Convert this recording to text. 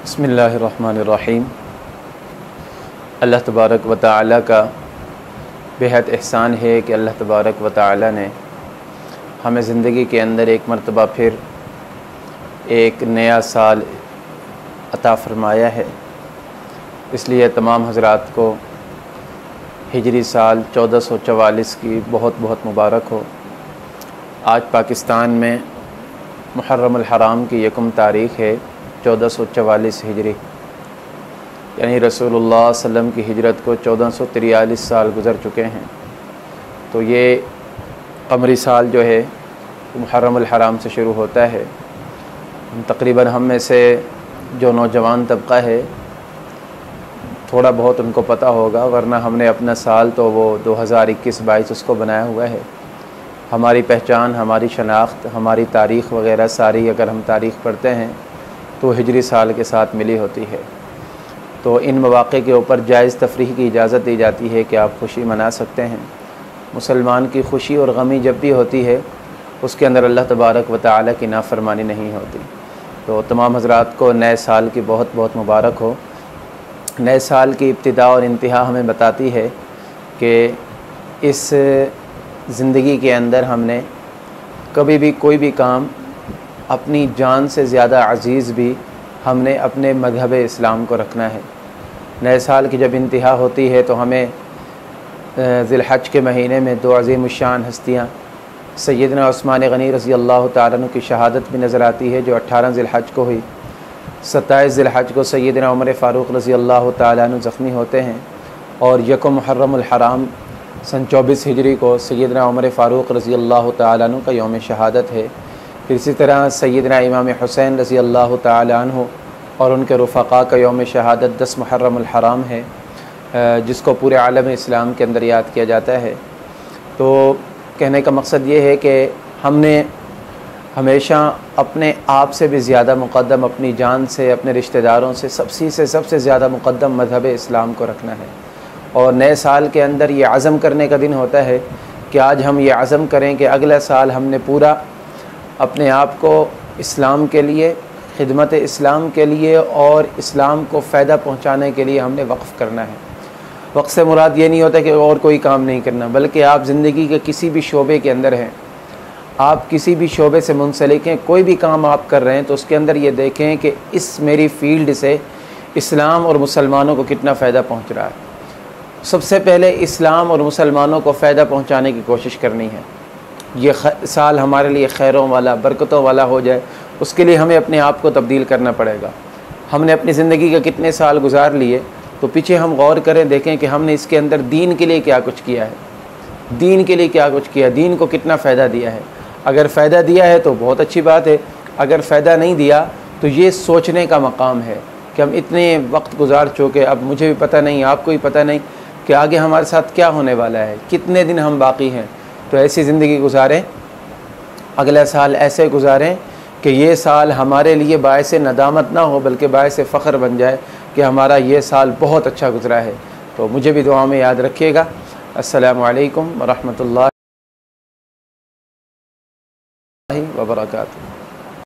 बिस्मिल्लाहिर्रहमानिर्रहीम। अल्लाह तबारक व तआला का बेहद एहसान है कि अल्लाह तबारक व तआला ने हमें ज़िंदगी के अंदर एक मरतबा फिर एक नया साल अता फ़रमाया है। इसलिए तमाम हज़रात को हिजरी साल 1444 की बहुत बहुत मुबारक हो। आज पाकिस्तान में मुहर्रम अल हराम की 1 तारीख़ है 1444 हिजरी, यानी रसूलुल्लाह सल्लम की हिजरत को 1443 साल गुज़र चुके हैं। तो ये क़मरी साल जो है मुहर्रम अल हराम से शुरू होता है। तकरीबन हम में से जो नौजवान तबक़ा है थोड़ा बहुत उनको पता होगा, वरना हमने अपना साल तो वो 2021-22 उसको बनाया हुआ है। हमारी पहचान, हमारी शनाख्त, हमारी तारीख़ वग़ैरह सारी अगर हम तारीख़ पढ़ते हैं तो हिजरी साल के साथ मिली होती है। तो इन मौक़े के ऊपर जायज़ तफरीह की इजाज़त दी जाती है कि आप खुशी मना सकते हैं। मुसलमान की खुशी और गमी जब भी होती है उसके अंदर अल्लाह तबारक व तआला की नाफरमानी नहीं होती। तो तमाम हज़रात को नए साल की बहुत बहुत मुबारक हो। नए साल की इब्तिदा और इंतहा हमें बताती है कि इस ज़िंदगी के अंदर हमने कभी भी कोई भी काम अपनी जान से ज़्यादा अज़ीज़ भी हमने अपने मज़हब इस्लाम को रखना है। नए साल की जब इंतहा होती है तो हमें ज़िलहज के महीने में 2 अज़ीमुश्शान हस्तियाँ सैयदना उस्मान गनी रज़ी अल्लाह तआला अन्हु की शहादत भी नज़र आती है, जो 18 ज़िलहज को हुई। 27 ज़िलहज को सैयदना उमर फ़ारूक रज़ी अल्लाह तआला अन्हु ज़ख्मी होते हैं और 1 मुहर्रम अल हराम सन 24 हिजरी को सैयदना उमर फ़ारूक रज़ी अल्लाह तआला अन्हु का यौम शहादत है। फिर इसी तरह सैयदना इमाम हुसैन रज़ी अल्लाह तआला अन्हु और उनके रुफ़क़ा का यौम शहादत 10 मुहर्रम अल हराम है, जिसको पूरे आलम इस्लाम के अंदर याद किया जाता है। तो कहने का मकसद ये है कि हमने हमेशा अपने आप से भी ज़्यादा मुक़द्दम अपनी जान से, अपने रिश्तेदारों से, सबसे ज़्यादा मुक़द्दम मज़हब इस्लाम को रखना है। और नए साल के अंदर ये आज़म करने का दिन होता है कि आज हम ये आज़म करें कि अगला साल हमने पूरा अपने आप को इस्लाम के लिए, खिदमत इस्लाम के लिए और इस्लाम को फ़ायदा पहुँचाने के लिए हमने वक्फ़ करना है। वक्फ़ से मुराद ये नहीं होता कि और कोई काम नहीं करना, बल्कि आप ज़िंदगी के किसी भी शोबे के अंदर हैं, आप किसी भी शोबे से मुंसलिक हैं, कोई भी काम आप कर रहे हैं तो उसके अंदर ये देखें कि इस मेरी फ़ील्ड से इस्लाम और मुसलमानों को कितना फ़ायदा पहुँच रहा है। सबसे पहले इस्लाम और मुसलमानों को फ़ायदा पहुँचाने की कोशिश करनी है। ये साल हमारे लिए खैरों वाला, बरकतों वाला हो जाए, उसके लिए हमें अपने आप को तब्दील करना पड़ेगा। हमने अपनी ज़िंदगी के कितने साल गुजार लिए, तो पीछे हम गौर करें, देखें कि हमने इसके अंदर दीन के लिए क्या कुछ किया है, दीन के लिए क्या कुछ किया, दीन को कितना फ़ायदा दिया है। अगर फ़ायदा दिया है तो बहुत अच्छी बात है, अगर फ़ायदा नहीं दिया तो ये सोचने का मकाम है कि हम इतने वक्त गुजार चुके, अब मुझे भी पता नहीं, आपको भी पता नहीं कि आगे हमारे साथ क्या होने वाला है, कितने दिन हम बाकी हैं। तो ऐसी ज़िंदगी गुजारें, अगला साल ऐसे गुजारें कि ये साल हमारे लिए बायस नदामत ना हो बल्कि बायस फ़ख्र बन जाए कि हमारा ये साल बहुत अच्छा गुज़रा है। तो मुझे भी दुआ में याद रखिएगा। अस्सलामु अलैकुम व रहमतुल्लाहि व बरकातुहू।